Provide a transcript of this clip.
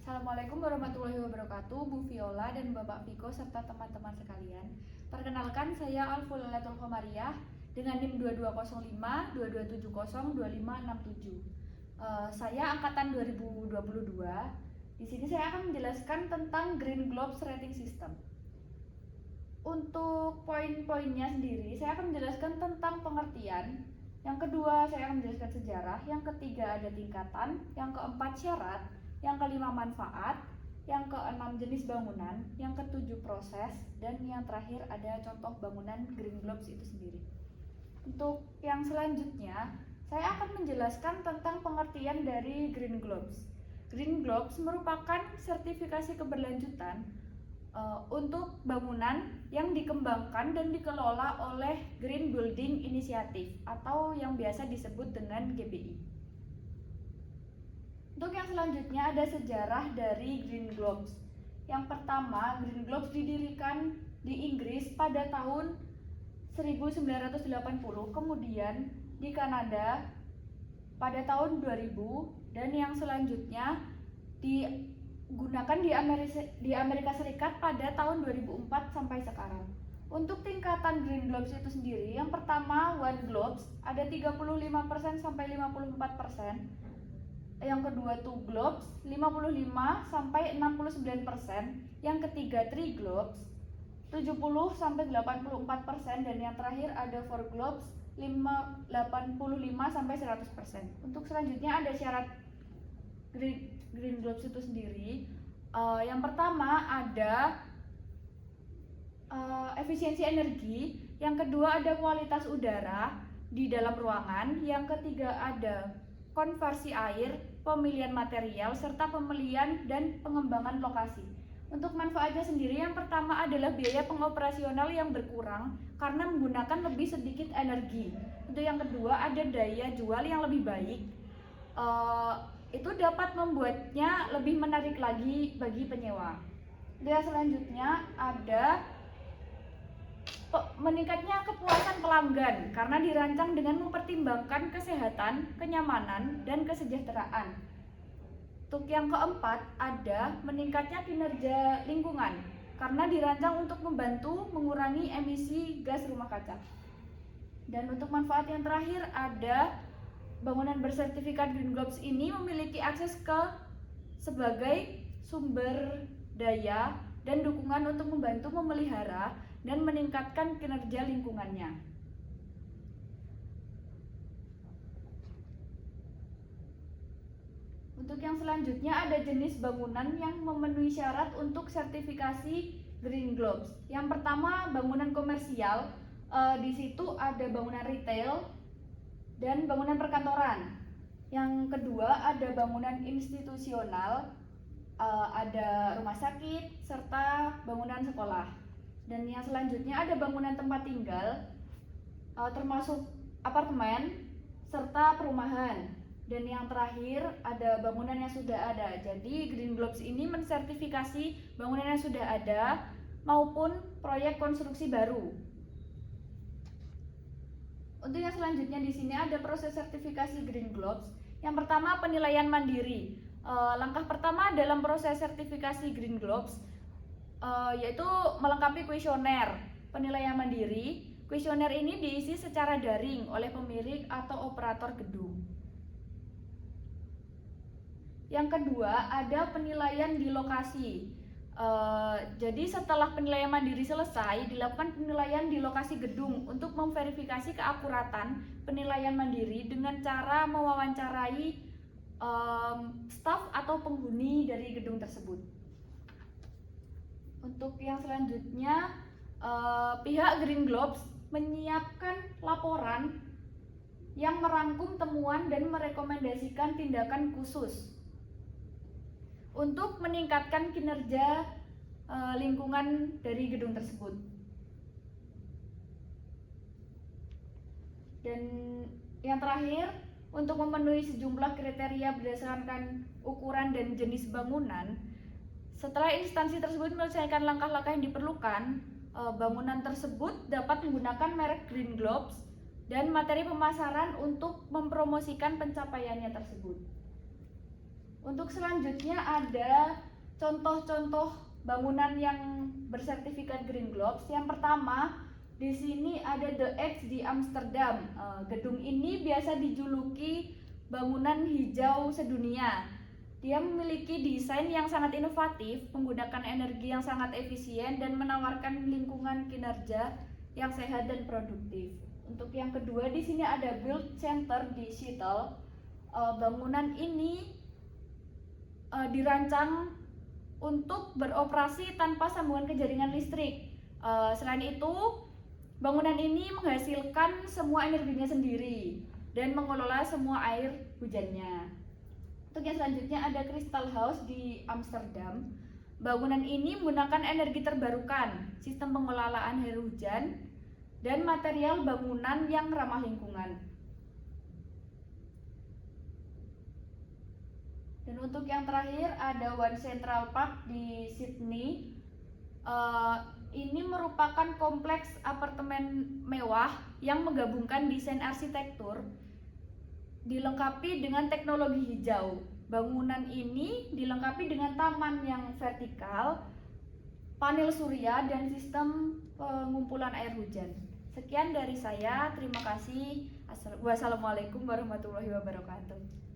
Assalamualaikum warahmatullahi wabarakatuh, Bu Viola dan Bapak Viko serta teman-teman sekalian. Perkenalkan, saya Alfulatul Komariah dengan NIM 2205 2270 2567. Saya angkatan 2022. Di sini saya akan menjelaskan tentang Green Globes Rating System. Untuk poin-poinnya sendiri, saya akan menjelaskan tentang pengertian. Yang kedua, saya akan menjelaskan sejarah. Yang ketiga, ada tingkatan. Yang keempat, syarat. Yang kelima, manfaat. Yang keenam, jenis bangunan. Yang ketujuh, proses. Dan yang terakhir, ada contoh bangunan Green Globes itu sendiri. Untuk yang selanjutnya, saya akan menjelaskan tentang pengertian dari Green Globes. Green Globes merupakan sertifikasi keberlanjutan untuk bangunan yang dikembangkan dan dikelola oleh Green Building Initiative atau yang biasa disebut dengan GBI. Untuk yang selanjutnya ada sejarah dari Green Globes. Yang pertama, Green Globes didirikan di Inggris pada tahun 1980, kemudian di Kanada pada tahun 2000, dan yang selanjutnya digunakan di Amerika Serikat pada tahun 2004 sampai sekarang. Untuk tingkatan Green Globes itu sendiri, yang pertama One Globes ada 35% sampai 54%. Yang kedua Two Globes 55 sampai 69%. Yang ketiga Three Globes 70 sampai 84%, dan yang terakhir ada Four Globes 85 sampai 100%. Untuk selanjutnya ada syarat Green Globes itu sendiri. Yang pertama ada efisiensi energi, yang kedua ada kualitas udara di dalam ruangan, yang ketiga ada konversi air, pemilihan material, serta pemilihan dan pengembangan lokasi. Untuk manfaatnya sendiri, yang pertama adalah biaya pengoperasional yang berkurang karena menggunakan lebih sedikit energi. Untuk yang kedua ada daya jual yang lebih baik. Itu dapat membuatnya lebih menarik lagi bagi penyewa. Dan selanjutnya ada meningkatnya kepuasan pelanggan karena dirancang dengan mempertimbangkan kesehatan, kenyamanan, dan kesejahteraan. Untuk yang keempat ada meningkatnya kinerja lingkungan karena dirancang untuk membantu mengurangi emisi gas rumah kaca. Dan untuk manfaat yang terakhir ada bangunan bersertifikat Green Globes ini memiliki akses ke sebagai sumber daya dan dukungan untuk membantu memelihara dan meningkatkan kinerja lingkungannya. Untuk yang selanjutnya ada jenis bangunan yang memenuhi syarat untuk sertifikasi Green Globes. Yang pertama bangunan komersial, di situ ada bangunan retail dan bangunan perkantoran. Yang kedua ada bangunan institusional, ada rumah sakit serta bangunan sekolah. Dan yang selanjutnya ada bangunan tempat tinggal, termasuk apartemen serta perumahan. Dan yang terakhir ada bangunan yang sudah ada. Jadi Green Globes ini mensertifikasi bangunan yang sudah ada maupun proyek konstruksi baru. Untuk yang selanjutnya di sini ada proses sertifikasi Green Globes. Yang pertama penilaian mandiri. Langkah pertama dalam proses sertifikasi Green Globes yaitu melengkapi kuesioner penilaian mandiri. Kuesioner ini diisi secara daring oleh pemilik atau operator gedung. Yang kedua ada penilaian di lokasi. Jadi setelah penilaian mandiri selesai, dilakukan penilaian di lokasi gedung untuk memverifikasi keakuratan penilaian mandiri dengan cara mewawancarai staf atau penghuni dari gedung tersebut. Untuk yang selanjutnya, pihak Green Globes menyiapkan laporan yang merangkum temuan dan merekomendasikan tindakan khusus untuk meningkatkan kinerja lingkungan dari gedung tersebut. Dan yang terakhir, untuk memenuhi sejumlah kriteria berdasarkan ukuran dan jenis bangunan, setelah instansi tersebut menyelesaikan langkah-langkah yang diperlukan, bangunan tersebut dapat menggunakan merek Green Globes dan materi pemasaran untuk mempromosikan pencapaiannya tersebut. Untuk selanjutnya ada contoh-contoh bangunan yang bersertifikat Green Globes. Yang pertama, di sini ada The X di Amsterdam. Gedung ini biasa dijuluki bangunan hijau sedunia. Dia memiliki desain yang sangat inovatif, menggunakan energi yang sangat efisien dan menawarkan lingkungan kinerja yang sehat dan produktif. Untuk yang kedua, di sini ada Build Center di Seattle. Bangunan ini dirancang untuk beroperasi tanpa sambungan ke jaringan listrik. Selain itu, bangunan ini menghasilkan semua energinya sendiri dan mengelola semua air hujannya. Untuk yang selanjutnya ada Crystal House di Amsterdam. Bangunan ini menggunakan energi terbarukan, sistem pengelolaan air hujan, dan material bangunan yang ramah lingkungan. Dan untuk yang terakhir ada One Central Park di Sydney. Ini merupakan kompleks apartemen mewah yang menggabungkan desain arsitektur dilengkapi dengan teknologi hijau. Bangunan ini dilengkapi dengan taman yang vertikal, panel surya, dan sistem pengumpulan air hujan. Sekian dari saya, terima kasih. Wassalamualaikum warahmatullahi wabarakatuh.